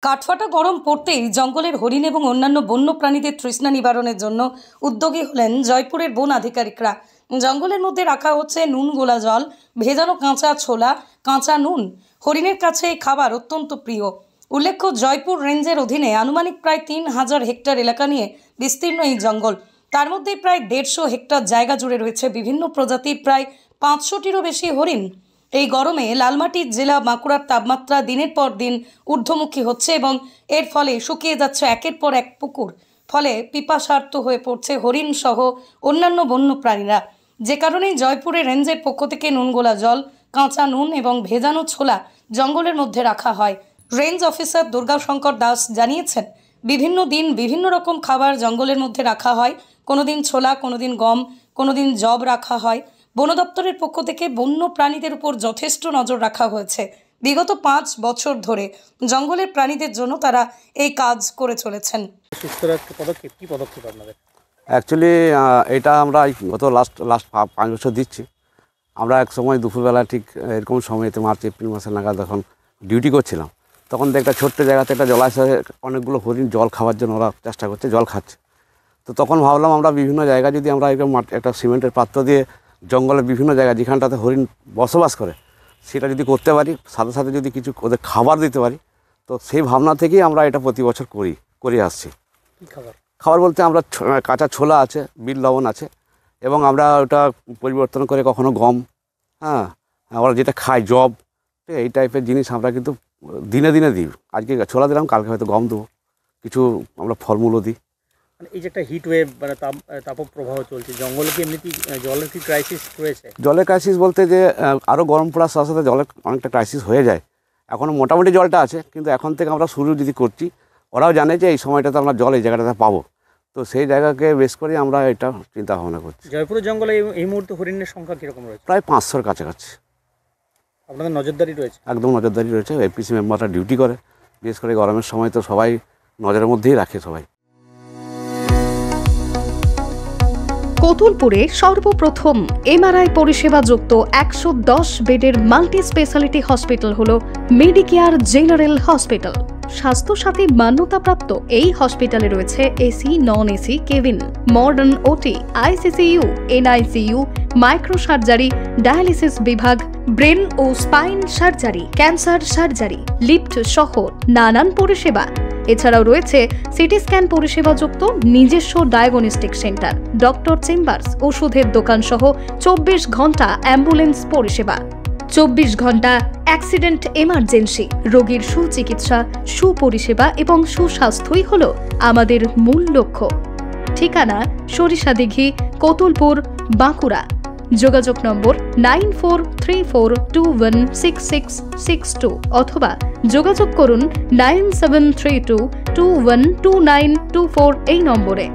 কাঠফাটা গরম পড়তেই জঙ্গলের হরিণ এবং অন্যান্য বন্য প্রাণীদের তৃষ্ণা নিবারণের জন্য উদ্যোগী হলেন জয়পুরের বন আধিকারিকরা। জঙ্গলের মধ্যে রাখা হচ্ছে নুন গোলা জল, ভেজানো কাঁচা ছোলা, কাঁচা নুন। হরিণের কাছে এই খাবার অত্যন্ত প্রিয়। উল্লেখ্য, জয়পুর রেঞ্জের অধীনে আনুমানিক প্রায় 3000 হেক্টর এলাকা নিয়ে বিস্তীর্ণ এই জঙ্গল। তার মধ্যে প্রায় 150 হেক্টর জায়গা জুড়ে রয়েছে বিভিন্ন প্রজাতির প্রায় 500টিরও বেশি হরিণ। এই গরমে লালমাটির জেলা বাঁকুড়ার তাপমাত্রা দিনের পর দিন ঊর্ধ্বমুখী হচ্ছে এবং এর ফলে শুকিয়ে যাচ্ছে একের পর এক পুকুর। ফলে পিপাসার্ত হয়ে পড়ছে হরিণ সহ অন্যান্য বন্য প্রাণীরা। যে কারণেই জয়পুরের রেঞ্জের পক্ষ থেকে নুনগোলা জল, কাঁচা নুন এবং ভেজানো ছোলা জঙ্গলের মধ্যে রাখা হয়। রেঞ্জ অফিসার দুর্গাশঙ্কর দাস জানিয়েছেন, বিভিন্ন দিন বিভিন্ন রকম খাবার জঙ্গলের মধ্যে রাখা হয়। কোনোদিন ছোলা, কোনোদিন গম, কোনোদিন জব রাখা হয়। বন দপ্তরের পক্ষ থেকে বন্য প্রাণীদের উপর যথেষ্ট নজর রাখা হয়েছে। বিগত 5 বছর ধরে জঙ্গলের প্রাণীদের জন্য তারা এই কাজ করে চলেছেন। অ্যাকচুয়ালি এটা আমরা গত লাস্ট 5 বছর দিচ্ছি। আমরা এক সময় দুপুরবেলা ঠিক এরকম সময়তে মার্চ এপ্রিল মাসে নাগাদ যখন ডিউটি করছিলাম, তখন একটা ছোট্ট জায়গাতে একটা জলাশয়ে অনেকগুলো হরিণ জল খাওয়ার জন্য ওরা চেষ্টা করছে, জল খাচ্ছে। তো তখন ভাবলাম আমরা বিভিন্ন জায়গায় যদি আমরা এরকম একটা সিমেন্টের পাত্র দিয়ে জঙ্গলের বিভিন্ন জায়গায় যেখানটাতে হরিণ বসবাস করে সেটা যদি করতে পারি, সাথে সাথে যদি কিছু ওদের খাবার দিতে পারি, তো সেই ভাবনা থেকেই আমরা এটা প্রতি বছর করে আসছি। খাবার বলতে আমরা কাঁচা ছোলা আছে, বিট লবণ আছে, এবং আমরা ওটা পরিবর্তন করে কখনো গম, আমরা যেটা খাই জব, এই টাইপের জিনিস আমরা কিন্তু দিনে দিনে দিই। আজকে ছোলা দিলাম, কালকে হয়তো গম দেবো, কিছু আমরা ফলমূলও দিই। মানে এই যে একটা হিট ওয়েভ মানে তাপপ্রবাহ চলছে, জঙ্গলে কি এমনিতেই জলের কি ক্রাইসিস রয়েছে? জলের ক্রাইসিস বলতে যে আরও গরম পড়ার সাথে সাথে জলের অনেকটা ক্রাইসিস হয়ে যায়। এখনও মোটামুটি জলটা আছে, কিন্তু এখন থেকে আমরা শুরু যদি করছি, ওরাও জানে যে এই সময়টাতে আমরা জল এই জায়গাটাতে পাবো, তো সেই জায়গাকে বেশ করে আমরা এটা চিন্তা ভাবনা করছি। জয়পুরের জঙ্গলে এই মুহূর্তে হরিণের সংখ্যা কীরকম রয়েছে? প্রায় 500-র কাছাকাছি। আপনাদের নজরদারি রয়েছে? একদম নজরদারি রয়েছে। এপিসি মেম্বাররা ডিউটি করে, বিশেষ করে গরমের সময় তো সবাই নজরের মধ্যেই রাখে সবাই। কতুলপুরে সর্বপ্রথম এমআরআই পরিষেবা যুক্ত 110 বেডের মাল্টি স্পেশালিটি হসপিটাল হল মেডিকেয়ার জেনারেল হসপিটাল। স্বাস্থ্যসাথী মান্যতাপ্রাপ্ত এই হসপিটালে রয়েছে AC, non AC cabin, modern OT, ICCU, NICU, micro surgery, dialysis বিভাগ, ব্রেন ও spine surgery, cancer surgery, lift সহ নানান পরিষেবা। এছাড়াও রয়েছে সিটি স্ক্যান পরিষেবাযুক্ত নিজস্ব ডায়াগনস্টিক সেন্টার, ডক্টর চেম্বার্স, ওষুধের দোকান সহ 24 ঘন্টা অ্যাম্বুলেন্স পরিষেবা, 24 ঘন্টা অ্যাক্সিডেন্ট এমার্জেন্সি। রোগীর সুচিকিৎসা, সুপরিষেবা এবং সুস্বাস্থ্যই হল আমাদের মূল লক্ষ্য। ঠিকানা সরিষাদিঘি, কতুলপুর, বাঁকুড়া। যোগাযোগ নম্বর 9434216662 অথবা যোগাযোগ করুন 9732212924 এই নম্বরে।